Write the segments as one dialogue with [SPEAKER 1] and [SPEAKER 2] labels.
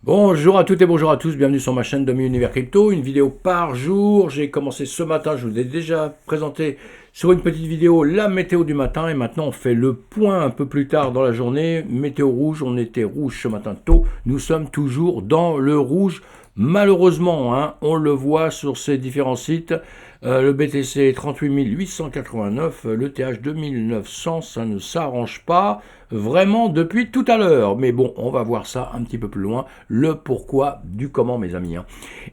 [SPEAKER 1] Bonjour à toutes et bonjour à tous, bienvenue sur ma chaîne Domi Univers Crypto, une vidéo par jour. J'ai commencé ce matin, je vous ai déjà présenté sur une petite vidéo la météo du matin et maintenant on fait le point un peu plus tard dans la journée. Météo rouge, on était rouge ce matin tôt, nous sommes toujours dans le rouge. Malheureusement, on le voit sur ces différents sites, le BTC 38 889, le TH 2900, ça ne s'arrange pas vraiment depuis tout à l'heure. Mais bon, on va voir ça un petit peu plus loin, le pourquoi du comment, mes amis.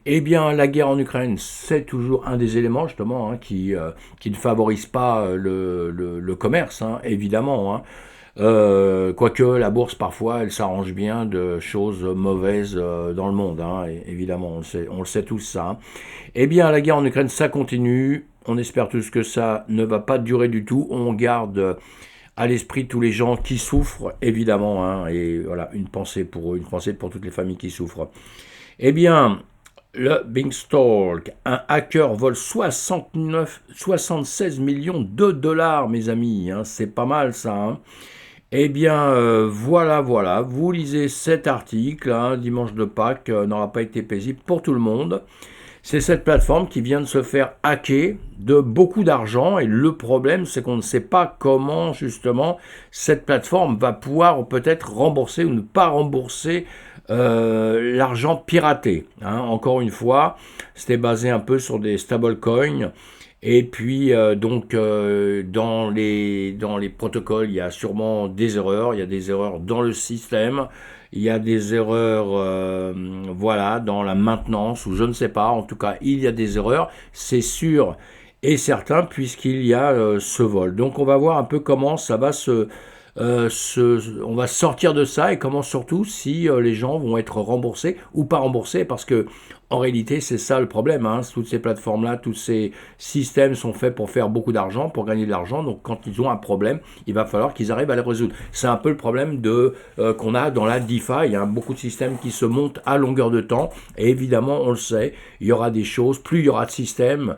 [SPEAKER 1] Eh bien, la guerre en Ukraine, c'est toujours un des éléments justement qui ne favorise pas le commerce, évidemment. Quoique la bourse parfois elle s'arrange bien de choses mauvaises dans le monde, et évidemment on le sait tous ça. Eh bien la guerre en Ukraine ça continue, on espère tous que ça ne va pas durer du tout, on garde à l'esprit tous les gens qui souffrent évidemment, et voilà une pensée pour eux, une pensée pour toutes les familles qui souffrent. Eh bien le Beanstalk, un hacker vole 76 millions de dollars, mes amis, c'est pas mal ça. Eh bien, voilà, vous lisez cet article, dimanche de Pâques, n'aura pas été paisible pour tout le monde. C'est cette plateforme qui vient de se faire hacker de beaucoup d'argent et le problème c'est qu'on ne sait pas comment justement cette plateforme va pouvoir peut-être rembourser ou ne pas rembourser l'argent piraté. Encore une fois, c'était basé un peu sur des stablecoins. Et puis, dans les protocoles, il y a sûrement des erreurs. Il y a des erreurs dans le système. Il y a des erreurs, dans la maintenance, ou je ne sais pas. En tout cas, il y a des erreurs. C'est sûr et certain, puisqu'il y a ce vol. Donc, on va voir un peu comment ça va on va sortir de ça et comment surtout si les gens vont être remboursés ou pas remboursés parce que en réalité c'est ça le problème, toutes ces plateformes là, tous ces systèmes sont faits pour faire beaucoup d'argent, pour gagner de l'argent, donc quand ils ont un problème il va falloir qu'ils arrivent à le résoudre. C'est un peu le problème qu'on a dans la DeFi, il y a beaucoup de systèmes qui se montent à longueur de temps et évidemment on le sait, il y aura des choses, plus il y aura de systèmes,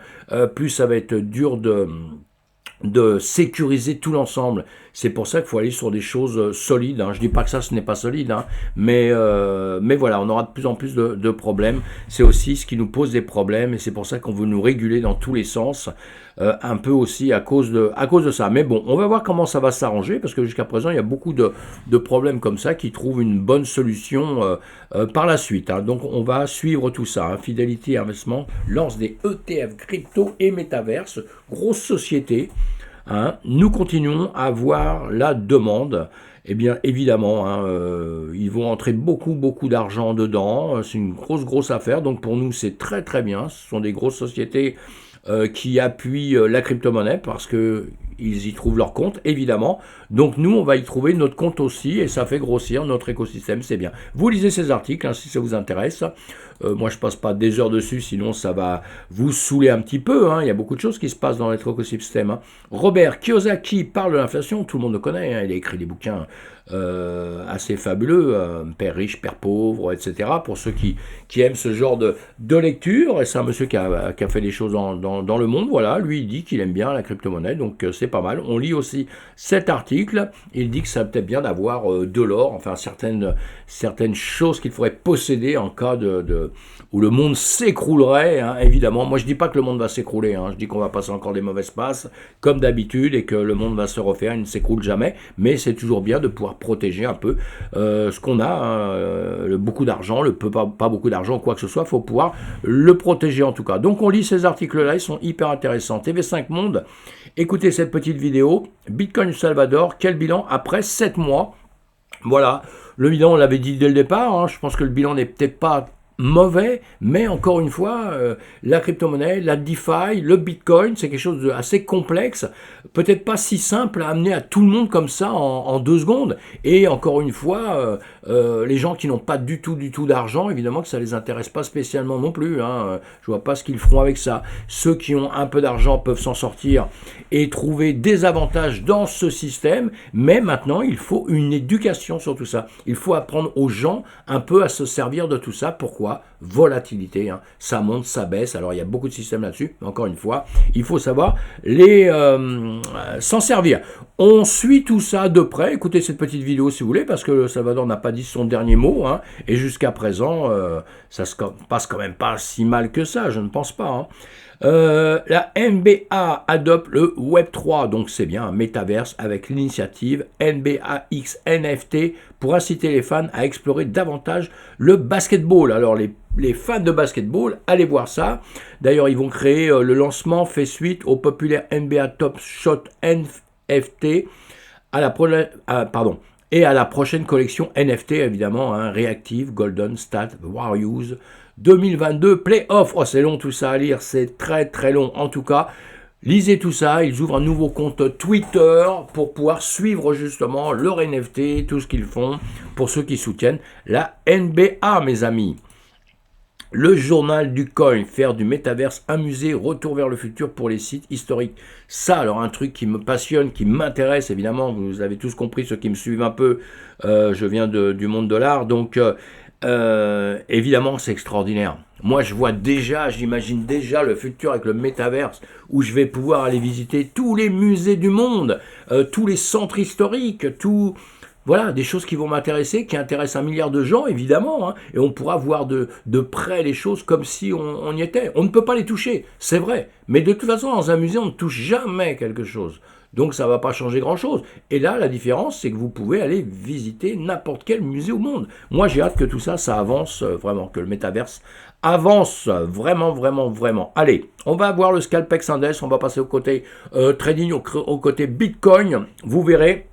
[SPEAKER 1] plus ça va être dur de sécuriser tout l'ensemble. C'est pour ça qu'il faut aller sur des choses solides. Je dis pas que ça, ce n'est pas solide, mais voilà, on aura de plus en plus de problèmes. C'est aussi ce qui nous pose des problèmes, et c'est pour ça qu'on veut nous réguler dans tous les sens, un peu aussi à cause de ça. Mais bon, on va voir comment ça va s'arranger, parce que jusqu'à présent, il y a beaucoup de problèmes comme ça qui trouvent une bonne solution par la suite. Donc on va suivre tout ça. Fidelity Investment lance des ETF crypto et métaverse, grosse société. Nous continuons à voir la demande. Eh bien, évidemment, ils vont entrer beaucoup d'argent dedans. C'est une grosse affaire. Donc, pour nous, c'est très bien. Ce sont des grosses sociétés qui appuient la crypto-monnaie parce que ils y trouvent leur compte, évidemment. Donc nous, on va y trouver notre compte aussi et ça fait grossir notre écosystème, c'est bien. Vous lisez ces articles si ça vous intéresse. Moi, je passe pas des heures dessus, sinon ça va vous saouler un petit peu. Il y a beaucoup de choses qui se passent dans notre écosystème. Robert Kiyosaki parle de l'inflation, tout le monde le connaît. Il a écrit des bouquins assez fabuleux, Père riche, Père pauvre, etc. Pour ceux qui aiment ce genre de lecture. Et c'est un monsieur qui a fait des choses dans le monde. Voilà, lui, il dit qu'il aime bien la crypto-monnaie, donc c'est pas mal. On lit aussi cet article. Il dit que ça peut-être bien d'avoir de l'or, enfin certaines choses qu'il faudrait posséder en cas où le monde s'écroulerait, évidemment. Moi, je dis pas que le monde va s'écrouler, je dis qu'on va passer encore des mauvaises passes, comme d'habitude, et que le monde va se refaire, il ne s'écroule jamais, mais c'est toujours bien de pouvoir protéger un peu ce qu'on a, beaucoup d'argent, pas beaucoup d'argent, quoi que ce soit, il faut pouvoir le protéger en tout cas. Donc on lit ces articles-là, ils sont hyper intéressants. TV5 Monde, écoutez cette petite vidéo, Bitcoin Salvador, quel bilan après 7 mois? Voilà, le bilan, on l'avait dit dès le départ, je pense que le bilan n'est peut-être pas mauvais, mais encore une fois, la crypto-monnaie, la DeFi, le Bitcoin, c'est quelque chose d'assez complexe, peut-être pas si simple à amener à tout le monde comme ça en 2 secondes, et encore une fois, les gens qui n'ont pas du tout d'argent, évidemment que ça les intéresse pas spécialement non plus, je vois pas ce qu'ils feront avec ça. Ceux qui ont un peu d'argent peuvent s'en sortir et trouver des avantages dans ce système, mais maintenant il faut une éducation sur tout ça, il faut apprendre aux gens un peu à se servir de tout ça. Pourquoi? Volatilité, ça monte, ça baisse, alors il y a beaucoup de systèmes là-dessus, mais encore une fois, il faut savoir s'en servir. On suit tout ça de près. Écoutez cette petite vidéo si vous voulez, parce que le Salvador n'a pas dit son dernier mot, hein, et jusqu'à présent, ça se passe quand même pas si mal que ça, je ne pense pas. Hein. La NBA adopte le Web3, donc c'est bien un métaverse avec l'initiative NBA X NFT pour inciter les fans à explorer davantage le basketball. Alors les fans de basketball, allez voir ça. D'ailleurs, ils vont créer le lancement fait suite au populaire NBA Top Shot NFT à la prochaine collection NFT évidemment, hein, Reactive Golden State Warriors 2022 Playoff. Oh, c'est long tout ça à lire, c'est très très long. En tout cas, lisez tout ça. Ils ouvrent un nouveau compte Twitter pour pouvoir suivre justement leur NFT, tout ce qu'ils font pour ceux qui soutiennent la NBA, mes amis. Le journal du coin, faire du métaverse un musée, retour vers le futur pour les sites historiques. Ça, alors un truc qui me passionne, qui m'intéresse, évidemment, vous avez tous compris, ceux qui me suivent un peu, je viens du monde de l'art, donc évidemment c'est extraordinaire. Moi je vois déjà, j'imagine déjà le futur avec le métaverse, où je vais pouvoir aller visiter tous les musées du monde, tous les centres historiques, tout... Voilà, des choses qui vont m'intéresser, qui intéressent 1 milliard de gens, évidemment, hein, et on pourra voir de près les choses comme si on y était. On ne peut pas les toucher, c'est vrai, mais de toute façon, dans un musée, on ne touche jamais quelque chose. Donc ça ne va pas changer grand-chose. Et là, la différence, c'est que vous pouvez aller visiter n'importe quel musée au monde. Moi, j'ai hâte que tout ça, ça avance vraiment, que le métaverse avance vraiment, vraiment, vraiment. Allez, on va voir le Scalpex Index, on va passer au côté trading, au côté Bitcoin, vous verrez.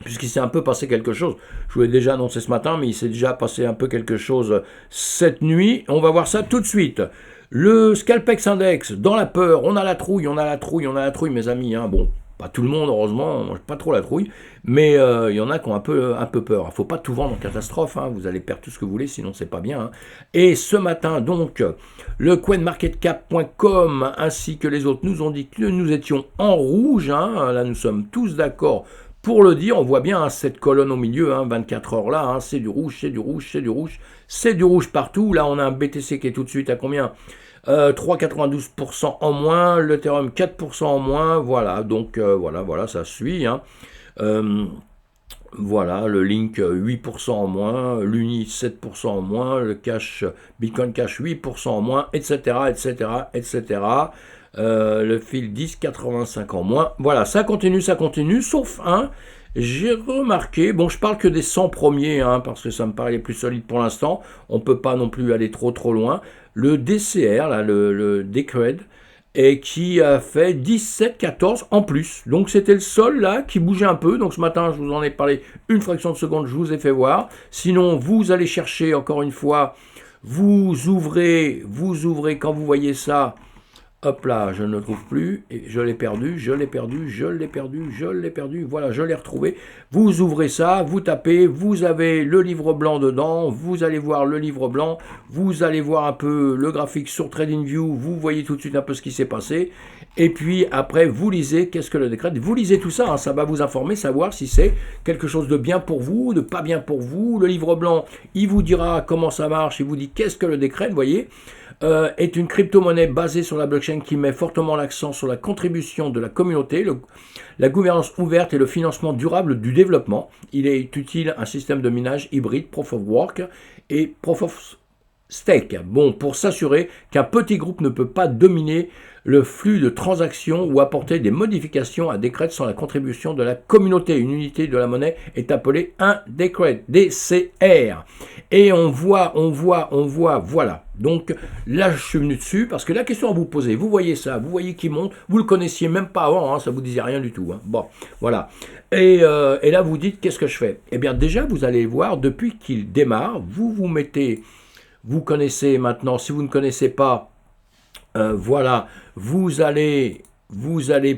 [SPEAKER 1] Puisqu'il s'est un peu passé quelque chose. Je vous l'ai déjà annoncé ce matin, mais il s'est déjà passé un peu quelque chose cette nuit. On va voir ça tout de suite. Le Scalpex Index, dans la peur, on a la trouille, mes amis. Hein. Bon, pas tout le monde, heureusement, pas trop la trouille, mais il y en a qui ont un peu peur. Il ne faut pas tout vendre en catastrophe, hein. Vous allez perdre tout ce que vous voulez, sinon c'est pas bien. Hein. Et ce matin, donc, le coinmarketcap.com ainsi que les autres nous ont dit que nous étions en rouge. Hein. Là, nous sommes tous d'accord. Pour le dire, on voit bien hein, cette colonne au milieu, hein, 24 heures là, hein, c'est du rouge, c'est du rouge, c'est du rouge, c'est du rouge partout. Là, on a un BTC qui est tout de suite à combien 3,92% en moins, l'Ethereum 4% en moins, voilà, donc voilà, ça suit. Hein. Voilà, le Link 8% en moins, l'Uni 7% en moins, le Cash, Bitcoin Cash 8% en moins, etc., etc., etc., le fil 10,85 en moins. Voilà, ça continue, sauf un. J'ai remarqué, bon je parle que des 100 premiers, hein, parce que ça me paraît les plus solides pour l'instant, on ne peut pas non plus aller trop loin. Le DCR, là, le Decred, et qui a fait 17,14 en plus. Donc c'était le sol là qui bougeait un peu. Donc ce matin, je vous en ai parlé une fraction de seconde, je vous ai fait voir. Sinon, vous allez chercher encore une fois, vous ouvrez quand vous voyez ça. Hop là, je ne le trouve plus, et je l'ai perdu, voilà, je l'ai retrouvé. Vous ouvrez ça, vous tapez, vous avez le livre blanc dedans, vous allez voir le livre blanc, vous allez voir un peu le graphique sur TradingView, vous voyez tout de suite un peu ce qui s'est passé, et puis après, vous lisez, qu'est-ce que le décret, vous lisez tout ça, hein, ça va vous informer, savoir si c'est quelque chose de bien pour vous, de pas bien pour vous. Le livre blanc, il vous dira comment ça marche, il vous dit qu'est-ce que le décret, vous voyez, est une crypto-monnaie basée sur la blockchain qui met fortement l'accent sur la contribution de la communauté, la gouvernance ouverte et le financement durable du développement. Il est utile un système de minage hybride, Proof of Work et Proof of Stake. Bon, pour s'assurer qu'un petit groupe ne peut pas dominer le flux de transactions ou apporter des modifications à Decred sans la contribution de la communauté. Une unité de la monnaie est appelée un Decred, DCR. Et on voit, voilà. Donc là, je suis venu dessus parce que la question à vous poser, vous voyez ça, vous voyez qu'il monte, vous le connaissiez même pas avant, hein, ça vous disait rien du tout. Hein. Bon, voilà. Et là, vous dites, qu'est-ce que je fais? Eh bien, déjà, vous allez voir, depuis qu'il démarre, vous mettez, vous connaissez maintenant, si vous ne connaissez pas, voilà, vous allez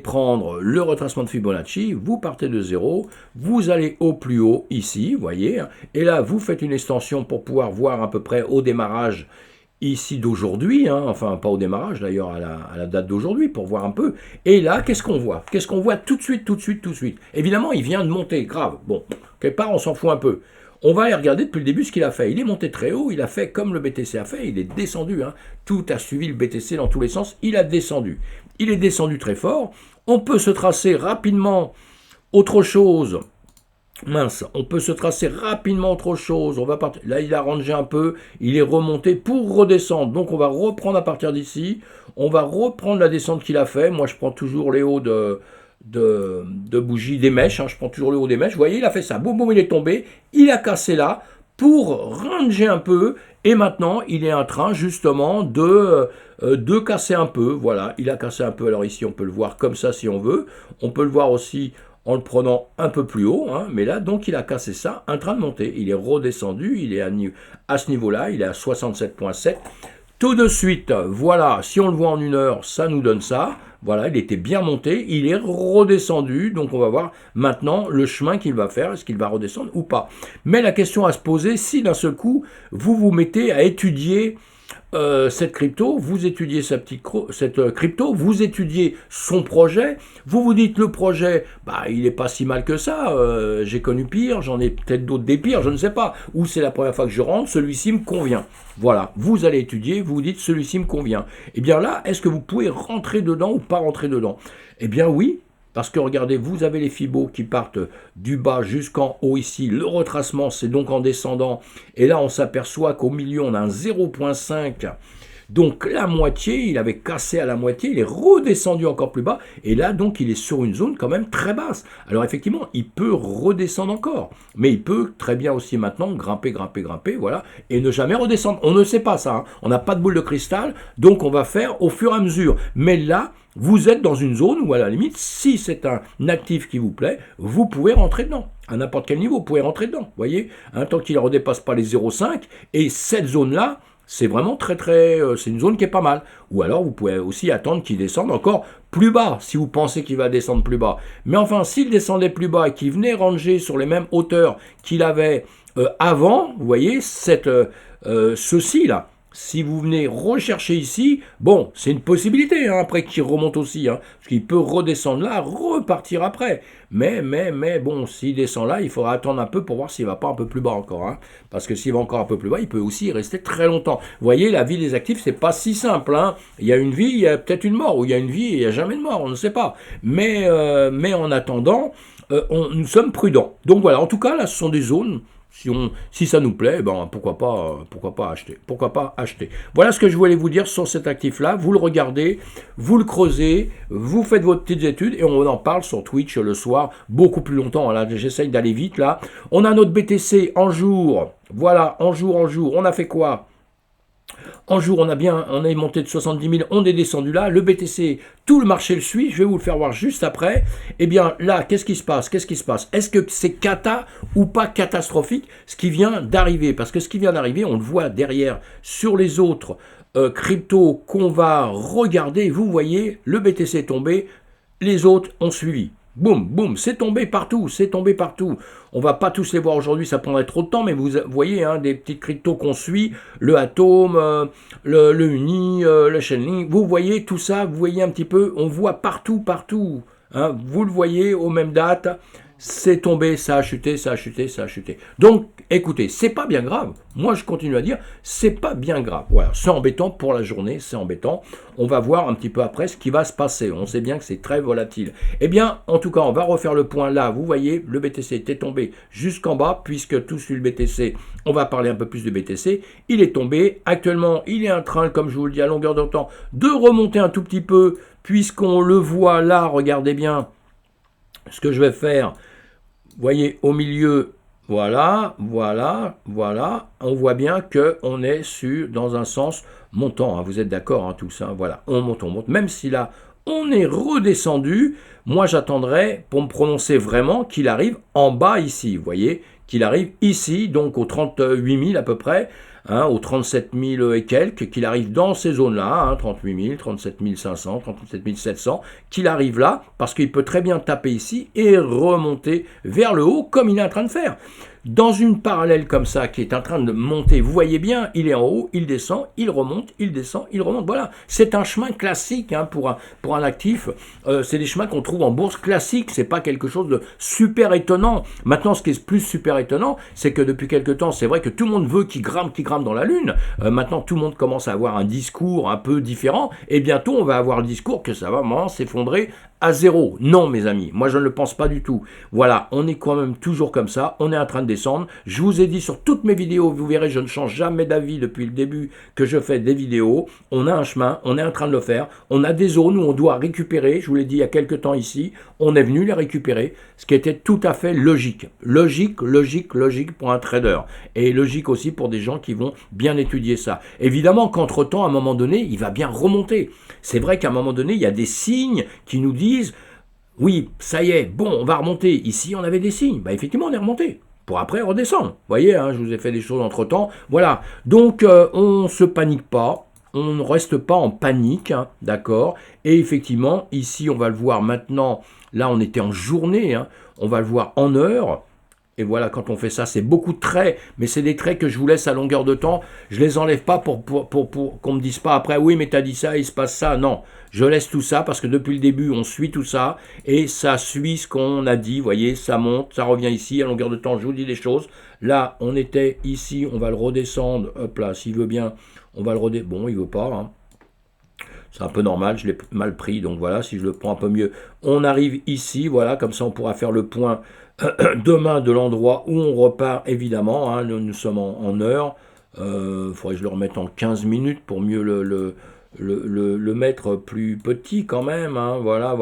[SPEAKER 1] prendre le retracement de Fibonacci, vous partez de 0, vous allez au plus haut ici, vous voyez, et là vous faites une extension pour pouvoir voir à peu près au démarrage ici d'aujourd'hui, hein, enfin pas au démarrage d'ailleurs, à la date d'aujourd'hui, pour voir un peu, et là qu'est-ce qu'on voit? Qu'est-ce qu'on voit tout de suite? Évidemment il vient de monter, grave, bon, quelque part on s'en fout un peu. On va aller regarder depuis le début ce qu'il a fait. Il est monté très haut, il a fait comme le BTC a fait, il est descendu. Hein. Tout a suivi le BTC dans tous les sens, il a descendu. Il est descendu très fort. On peut se tracer rapidement Autre chose, mince, on peut se tracer rapidement autre chose. On va partir. Là, il a rangé un peu, il est remonté pour redescendre. Donc, on va reprendre à partir d'ici. On va reprendre la descente qu'il a fait. Moi, je prends toujours les hauts de bougies, des mèches. Je prends toujours le haut des mèches. Vous voyez, il a fait ça. Boum, boum, il est tombé. Il a cassé là pour ranger un peu. Et maintenant, il est en train justement de casser un peu. Voilà, il a cassé un peu. Alors ici, on peut le voir comme ça si on veut. On peut le voir aussi en le prenant un peu plus haut, mais là, donc, il a cassé ça, en train de monter. Il est redescendu, il est à ce niveau-là, il est à 67,7. Tout de suite, voilà, si on le voit en 1 heure, ça nous donne ça. Voilà, il était bien monté, il est redescendu, donc on va voir maintenant le chemin qu'il va faire, est-ce qu'il va redescendre ou pas. Mais la question à se poser, si d'un seul coup, vous vous mettez à étudier cette crypto, vous étudiez cette crypto, vous étudiez son projet, vous vous dites le projet, il n'est pas si mal que ça, j'ai connu pire, j'en ai peut-être d'autres des pires, je ne sais pas, ou c'est la première fois que je rentre, celui-ci me convient. Voilà, vous allez étudier, vous vous dites celui-ci me convient. Et bien là, est-ce que vous pouvez rentrer dedans ou pas rentrer dedans? Eh bien oui. Parce que regardez, vous avez les fibos qui partent du bas jusqu'en haut ici. Le retracement, c'est donc en descendant. Et là, on s'aperçoit qu'au milieu, on a un 0,5. Donc la moitié, il avait cassé à la moitié, il est redescendu encore plus bas. Et là, donc, il est sur une zone quand même très basse. Alors effectivement, il peut redescendre encore. Mais il peut très bien aussi maintenant grimper, voilà. Et ne jamais redescendre. On ne sait pas ça. On n'a pas de boule de cristal. Donc on va faire au fur et à mesure. Mais là, vous êtes dans une zone où, à la limite, si c'est un actif qui vous plaît, vous pouvez rentrer dedans. À n'importe quel niveau, vous pouvez rentrer dedans. Vous voyez, tant qu'il ne redépasse pas les 0,5. Et cette zone-là, c'est vraiment c'est une zone qui est pas mal. Ou alors, vous pouvez aussi attendre qu'il descende encore plus bas, si vous pensez qu'il va descendre plus bas. Mais enfin, s'il descendait plus bas et qu'il venait ranger sur les mêmes hauteurs qu'il avait avant, vous voyez, ceci là, si vous venez rechercher ici, bon, c'est une possibilité, après qu'il remonte aussi, parce qu'il peut redescendre là, repartir après. Mais, bon, s'il descend là, il faudra attendre un peu pour voir s'il va pas un peu plus bas encore, parce que s'il va encore un peu plus bas, il peut aussi y rester très longtemps. Vous voyez, la vie des actifs, c'est pas si simple, Il y a une vie, il y a peut-être une mort, ou il y a une vie et il n'y a jamais de mort, on ne sait pas. Mais en attendant, nous sommes prudents. Donc voilà, en tout cas, là, ce sont des zones. Si ça nous plaît, pourquoi pas acheter. Voilà ce que je voulais vous dire sur cet actif-là. Vous le regardez, vous le creusez, vous faites vos petites études et on en parle sur Twitch le soir beaucoup plus longtemps. Là, j'essaye d'aller vite là. On a notre BTC en jour. Voilà, en jour. On a fait quoi ? En jour, on est monté de 70 000, on est descendu là. Le BTC, tout le marché le suit. Je vais vous le faire voir juste après. Eh bien, là, qu'est-ce qui se passe ? Est-ce que c'est cata ou pas catastrophique ce qui vient d'arriver ? Parce que ce qui vient d'arriver, on le voit derrière sur les autres cryptos qu'on va regarder. Vous voyez, le BTC est tombé, les autres ont suivi. Boum, boum, c'est tombé partout. On va pas tous les voir aujourd'hui, ça prendrait trop de temps, mais vous voyez, des petites cryptos qu'on suit, le Atom, le Uni, le Chainlink, vous voyez tout ça, vous voyez un petit peu, on voit partout, vous le voyez aux mêmes dates, c'est tombé, ça a chuté. Donc, écoutez, c'est pas bien grave. Moi, je continue à dire, c'est pas bien grave. Voilà, c'est embêtant pour la journée, c'est embêtant. On va voir un petit peu après ce qui va se passer. On sait bien que c'est très volatile. Eh bien, en tout cas, on va refaire le point là. Vous voyez, le BTC était tombé jusqu'en bas, puisque tout sur le BTC, on va parler un peu plus du BTC. Il est tombé. Actuellement, il est en train, comme je vous le dis, à longueur de temps, de remonter un tout petit peu, puisqu'on le voit là, regardez bien ce que je vais faire. Vous voyez, au milieu, voilà, on voit bien qu'on est dans un sens montant, vous êtes d'accord, tous, voilà, on monte, même si là, on est redescendu, moi j'attendrai, pour me prononcer vraiment, qu'il arrive en bas ici, vous voyez, qu'il arrive ici, donc aux 38 000 à peu près, aux 37 000 et quelques, qu'il arrive dans ces zones-là, 38 000, 37 500, 37 700, qu'il arrive là, parce qu'il peut très bien taper ici et remonter vers le haut, comme il est en train de faire. Dans une parallèle comme ça, qui est en train de monter, vous voyez bien, il est en haut, il descend, il remonte, il descend, il remonte. Voilà, c'est un chemin classique pour un actif. C'est des chemins qu'on trouve en bourse classique, c'est pas quelque chose de super étonnant. Maintenant, ce qui est plus super étonnant, c'est que depuis quelque temps, c'est vrai que tout le monde veut qu'il grimpe programme dans la Lune. Maintenant, tout le monde commence à avoir un discours un peu différent, et bientôt, on va avoir le discours que ça va vraiment s'effondrer à zéro. Non, mes amis, moi je ne le pense pas du tout. Voilà, on est quand même toujours comme ça, on est en train de descendre. Je vous ai dit sur toutes mes vidéos, vous verrez, je ne change jamais d'avis depuis le début que je fais des vidéos. On a un chemin, on est en train de le faire. On a des zones où on doit récupérer, je vous l'ai dit il y a quelques temps ici, on est venu les récupérer, ce qui était tout à fait logique. Logique pour un trader. Et logique aussi pour des gens qui vont bien étudier ça. Évidemment qu'entre-temps, à un moment donné, il va bien remonter. C'est vrai qu'à un moment donné, il y a des signes qui nous disent oui, ça y est, bon, on va remonter. Ici, on avait des signes. Bah, effectivement, on est remonté. Pour après redescendre. Vous voyez, hein, je vous ai fait des choses entre-temps. Voilà. Donc, on ne se panique pas. On ne reste pas en panique. Hein, d'accord. Et effectivement, ici, on va le voir maintenant. Là, on était en journée. Hein, on va le voir en heure. Et voilà, quand on fait ça, c'est beaucoup de traits, mais c'est des traits que je vous laisse à longueur de temps. Je les enlève pas pour qu'on me dise pas après, oui, mais t'as dit ça, il se passe ça. Non, je laisse tout ça parce que depuis le début, on suit tout ça et ça suit ce qu'on a dit. Vous voyez, ça monte, ça revient ici à longueur de temps. Je vous dis des choses. Là, on était ici, on va le redescendre. Hop là, s'il veut bien, on va le redescendre. Bon, il veut pas. Hein. C'est un peu normal, je l'ai mal pris. Donc voilà, si je le prends un peu mieux, on arrive ici. Voilà, comme ça, on pourra faire le point demain de l'endroit où on repart, évidemment, hein, nous sommes en heure, faudrait que je le remette en 15 minutes pour mieux le mettre plus petit quand même, hein, voilà,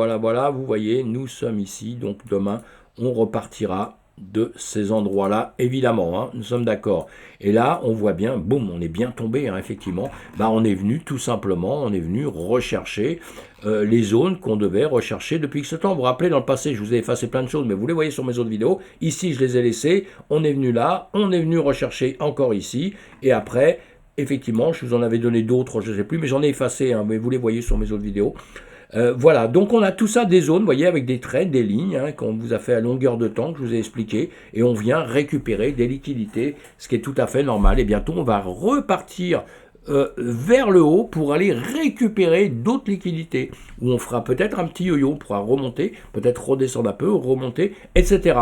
[SPEAKER 1] vous voyez, nous sommes ici, donc demain, on repartira de ces endroits-là, évidemment, hein, nous sommes d'accord. Et là, on voit bien, boum, on est bien tombé, hein, effectivement, bah, on est venu, tout simplement, on est venu rechercher les zones qu'on devait rechercher depuis ce temps. Vous vous rappelez, dans le passé, je vous ai effacé plein de choses, mais vous les voyez sur mes autres vidéos. Ici, je les ai laissées, on est venu là, on est venu rechercher encore ici, et après, effectivement, je vous en avais donné d'autres, je ne sais plus, mais j'en ai effacé, hein, mais vous les voyez sur mes autres vidéos. Voilà, donc on a tout ça des zones, vous voyez, avec des traits, des lignes, hein, qu'on vous a fait à longueur de temps, que je vous ai expliqué, et on vient récupérer des liquidités, ce qui est tout à fait normal, et bientôt on va repartir vers le haut pour aller récupérer d'autres liquidités, où on fera peut-être un petit yo-yo, on pourra remonter, peut-être redescendre un peu, remonter, etc.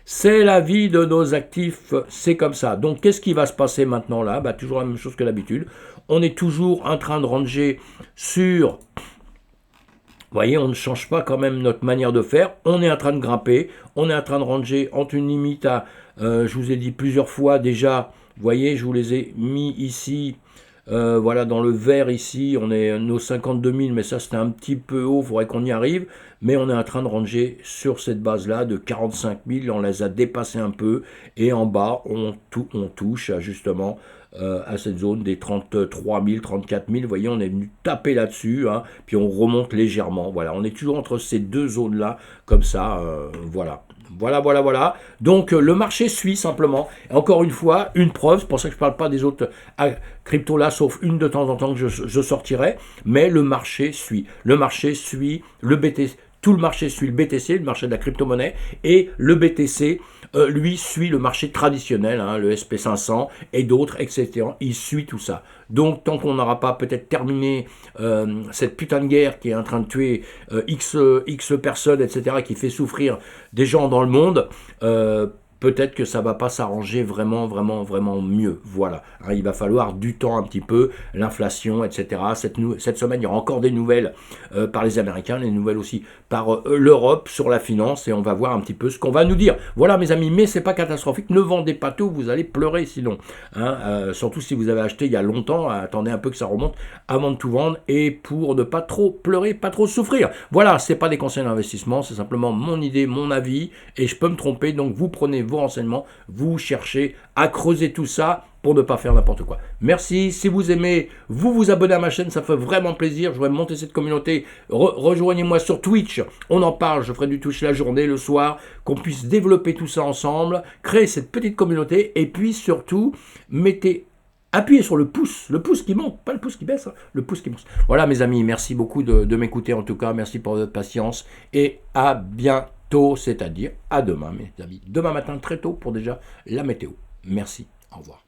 [SPEAKER 1] C'est la vie de nos actifs, c'est comme ça. Donc qu'est-ce qui va se passer maintenant là? Bah, toujours la même chose que d'habitude, on est toujours en train de ranger sur... Vous voyez, on ne change pas quand même notre manière de faire. On est en train de grimper. On est en train de ranger entre une limite à... je vous ai dit plusieurs fois déjà. Vous voyez, je vous les ai mis ici. Voilà, dans le vert ici. On est nos 52 000, mais ça c'était un petit peu haut. Il faudrait qu'on y arrive. Mais on est en train de ranger sur cette base-là de 45 000. On les a dépassés un peu. Et en bas, on touche justement... à cette zone des 33 000, 34 000, vous voyez, on est venu taper là-dessus, hein, puis on remonte légèrement, voilà, on est toujours entre ces deux zones-là, comme ça, voilà. Voilà. Donc, le marché suit simplement. Et encore une fois, une preuve, c'est pour ça que je ne parle pas des autres cryptos-là, sauf une de temps en temps que je sortirai, mais le marché suit. Le marché suit le BTC. Tout le marché suit le BTC, le marché de la crypto-monnaie, et le BTC, lui, suit le marché traditionnel, hein, le SP500 et d'autres, etc. Il suit tout ça. Donc, tant qu'on n'aura pas peut-être terminé cette putain de guerre qui est en train de tuer X personnes, etc., qui fait souffrir des gens dans le monde, peut-être que ça va pas s'arranger vraiment mieux. Voilà. Hein, il va falloir du temps un petit peu, l'inflation, etc. Cette semaine, il y aura encore des nouvelles par les Américains, des nouvelles aussi par l'Europe sur la finance, et on va voir un petit peu ce qu'on va nous dire. Voilà, mes amis, mais c'est pas catastrophique. Ne vendez pas tout, vous allez pleurer sinon. Hein, surtout si vous avez acheté il y a longtemps, attendez un peu que ça remonte avant de tout vendre, et pour ne pas trop pleurer, pas trop souffrir. Voilà, c'est pas des conseils d'investissement, c'est simplement mon idée, mon avis, et je peux me tromper, donc vous prenez vos renseignements, vous cherchez à creuser tout ça pour ne pas faire n'importe quoi. Merci, si vous aimez, vous vous abonnez à ma chaîne, ça fait vraiment plaisir, je voudrais monter cette communauté, rejoignez-moi sur Twitch, on en parle, je ferai du Twitch la journée, le soir, qu'on puisse développer tout ça ensemble, créer cette petite communauté, et puis surtout, appuyez sur le pouce qui monte, pas le pouce qui baisse, hein, le pouce qui monte. Voilà mes amis, merci beaucoup de m'écouter en tout cas, merci pour votre patience, et à bientôt, c'est-à-dire à demain mes amis. Demain matin très tôt pour déjà la météo. Merci, au revoir.